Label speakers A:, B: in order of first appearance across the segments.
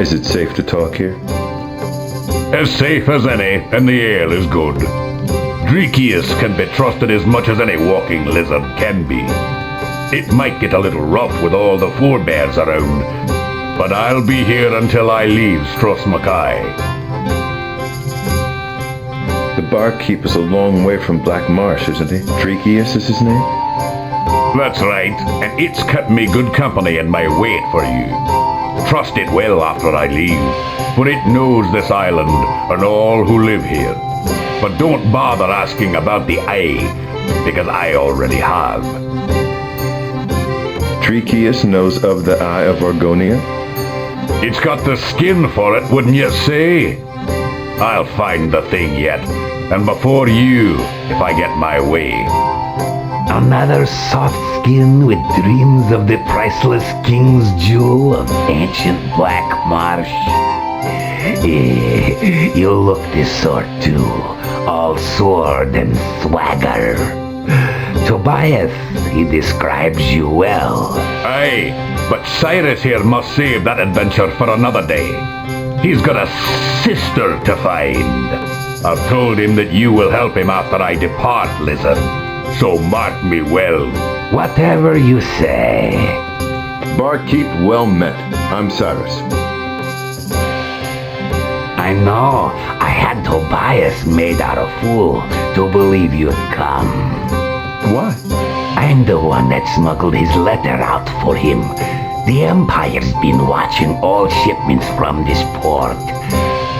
A: Is it safe to talk here?
B: As safe as any, and the ale is good. Dreekius can be trusted as much as any walking lizard can be. It might get a little rough with all the forebears around, but I'll be here until I leave Struss Mackay.
A: The barkeep is a long way from Black Marsh, isn't he? Dreekius is his name?
B: That's right, and it's kept me good company in my wait for you. Trust it well after I leave, for it knows this island and all who live here. But don't bother asking about the eye, because I already have.
A: Dreekius knows of the Eye of Argonia?
B: It's got the skin for it, wouldn't you say? I'll find the thing yet, and before you, if I get my way.
C: Another soft skin with dreams of the priceless king's jewel of ancient Black Marsh. You look this sort too, all sword and swagger. Tobias, he describes you well.
B: Aye, but Cyrus here must save that adventure for another day. He's got a sister to find. I've told him that you will help him after I depart, lizard. So mark me well.
C: Whatever you say.
A: Barkeep, well met. I'm Cyrus.
C: I know. I had Tobias made out a fool to believe you'd come.
A: Why?
C: I'm the one that smuggled his letter out for him. The Empire's been watching all shipments from this port.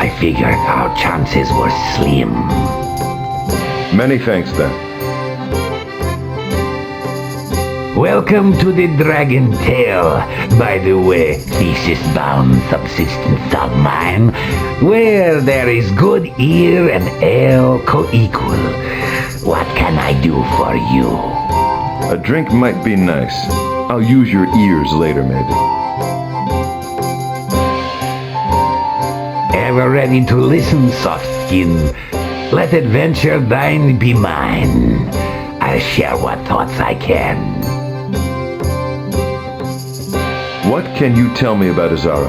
C: I figured our chances were slim.
A: Many thanks, then.
C: Welcome to the Dragon Tail, by the way, thesis-bound subsistence of mine, where there is good ear and ale co-equal. What can I do for you?
A: A drink might be nice. I'll use your ears later, maybe.
C: Ever ready to listen, soft skin? Let adventure thine be mine. I'll share what thoughts I can.
A: What can you tell me about Azara?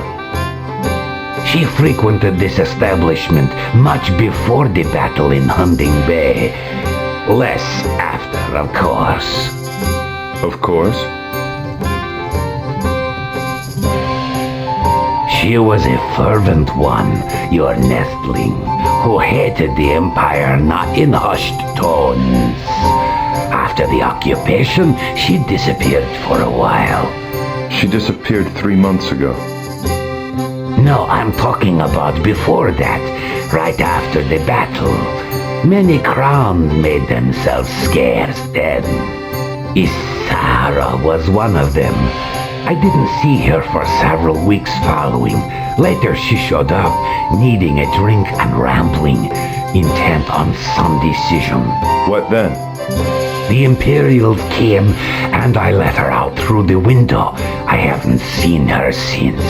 C: She frequented this establishment much before the battle in Hunting Bay. Less after, of course.
A: Of course.
C: She was a fervent one, your nestling, who hated the Empire not in hushed tones. After the occupation, she disappeared for a while.
A: She disappeared 3 months ago.
C: No, I'm talking about before that, right after the battle. Many crowns made themselves scarce then. Isara was one of them. I didn't see her for several weeks following. Later she showed up, needing a drink and rambling, intent on some decision.
A: What then?
C: The Imperials came, and I let her out through the window. I haven't seen her since.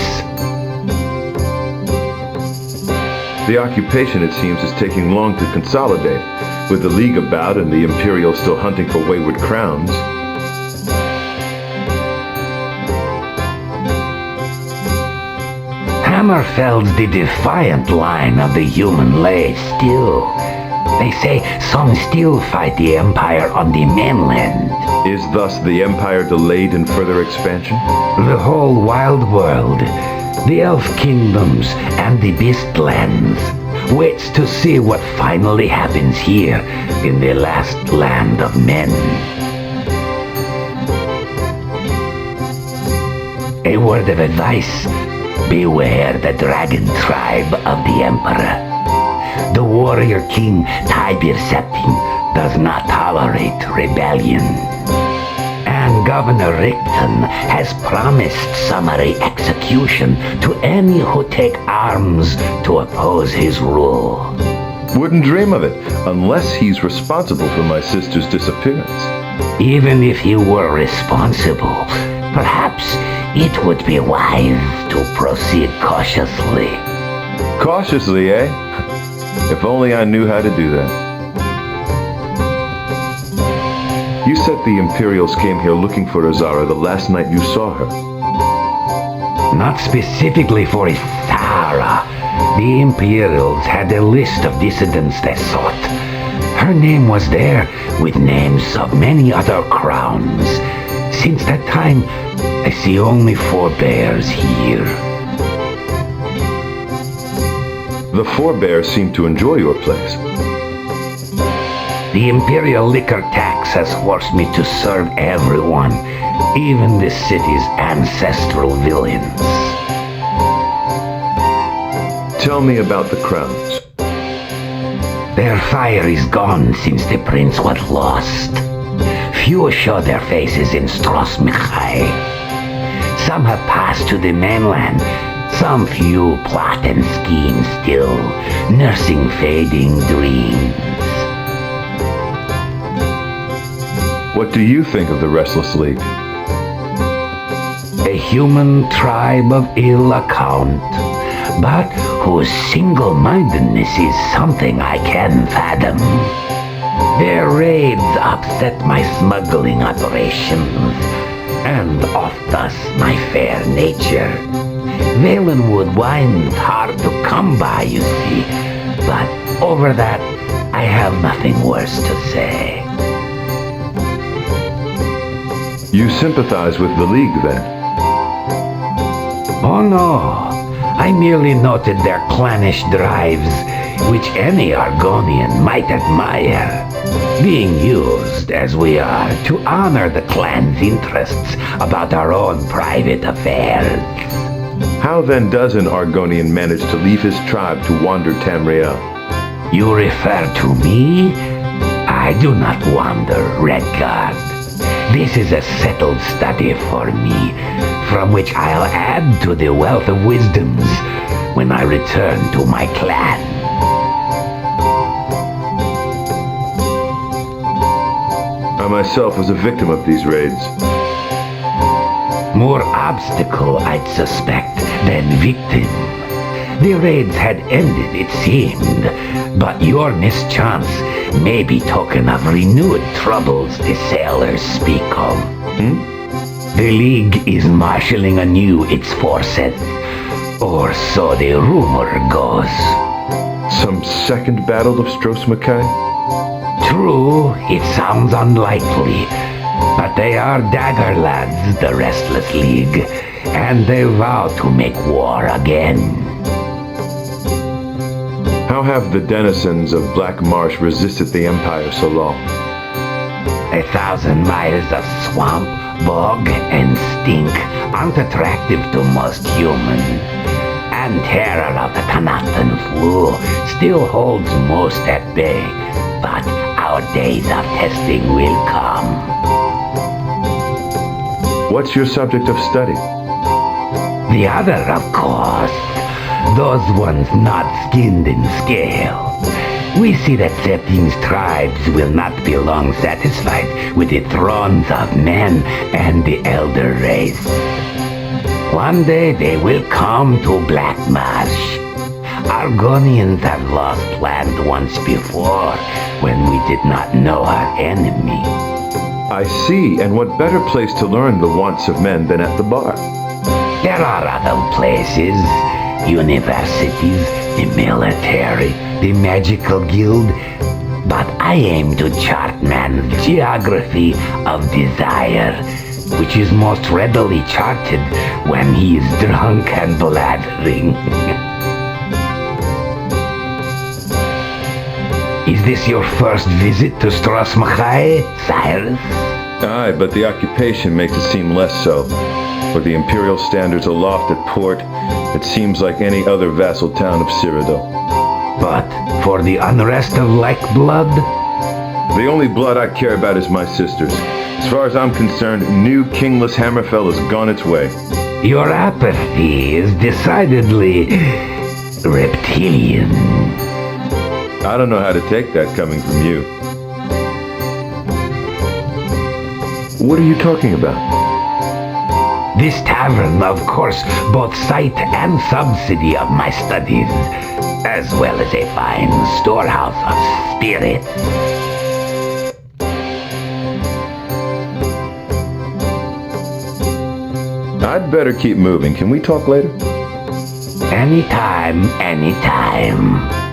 A: The occupation, it seems, is taking long to consolidate, with the League about and the Imperials still hunting for wayward crowns.
C: Hammerfeld's the defiant line of the human race still. They say some still fight the Empire on the mainland.
A: Is thus the Empire delayed in further expansion?
C: The whole wild world, the Elf Kingdoms and the Beastlands, waits to see what finally happens here in the last land of men. A word of advice. Beware the dragon tribe of the Emperor. The warrior king Tibir Septim does not tolerate rebellion. And Governor Rickton has promised summary execution to any who take arms to oppose his rule.
A: Wouldn't dream of it, unless he's responsible for my sister's disappearance.
C: Even if he were responsible, perhaps it would be wise to proceed cautiously.
A: Cautiously, eh? If only I knew how to do that. You said the Imperials came here looking for Azara the last night you saw her.
C: Not specifically for Isara. Zara, the Imperials had a list of dissidents they sought. Her name was there, with names of many other crowns. Since that time, I see only forebears here.
A: The forebears seem to enjoy your place.
C: The Imperial liquor tax has forced me to serve everyone, even the city's ancestral villains.
A: Tell me about the crowns.
C: Their fire is gone since the prince was lost. Few show their faces in Strosmichai. Some have passed to the mainland. Some few plot and scheme still, nursing fading dreams.
A: What do you think of the Restless League?
C: A human tribe of ill account, but whose single-mindedness is something I can fathom. Their raids upset my smuggling operations, and oft thus my fair nature. Valenwood wine's hard to come by, you see, but over that, I have nothing worse to say.
A: You sympathize with the League, then?
C: Oh no, I merely noted their clannish drives, which any Argonian might admire. Being used, as we are, to honor the clan's interests about our own private affairs.
A: How then does an Argonian manage to leave his tribe to wander Tamriel?
C: You refer to me? I do not wander, Redguard. This is a settled study for me, from which I'll add to the wealth of wisdoms when I return to my clan.
A: I myself was a victim of these raids.
C: More obstacle, I'd suspect, than victim. The raids had ended, it seemed, but your mischance may be token of renewed troubles the sailors speak of. The League is marshalling anew its forces, or so the rumor goes.
A: Some second battle of Strosmakai?
C: True, it sounds unlikely, but they are dagger lads, the Restless League, and they vow to make war again.
A: How have the denizens of Black Marsh resisted the Empire so long?
C: 1,000 miles of swamp, bog, and stink aren't attractive to most humans. And terror of the Kanatan flu still holds most at bay, but our days of testing will come.
A: What's your subject of study?
C: The other, of course. Those ones not skinned in scale. We see that Septine's tribes will not be long satisfied with the thrones of men and the elder race. One day they will come to Black Marsh. Argonians have lost land once before, when we did not know our enemy.
A: I see, and what better place to learn the wants of men than at the bar?
C: There are other places. Universities, the military, the magical guild, but I aim to chart man's geography of desire, which is most readily charted when he is drunk and blathering. Is this your first visit to Strosmachai, Cyrus?
A: Aye, but the occupation makes it seem less so. With the Imperial standards aloft at port, it seems like any other vassal town of Cyrodiil.
C: But for the unrest of like-blood?
A: The only blood I care about is my sister's. As far as I'm concerned, new kingless Hammerfell has gone its way.
C: Your apathy is decidedly reptilian.
A: I don't know how to take that coming from you. What are you talking about?
C: This tavern, of course, both site and subsidy of my studies, as well as a fine storehouse of spirit.
A: I'd better keep moving. Can we talk later?
C: Anytime, anytime.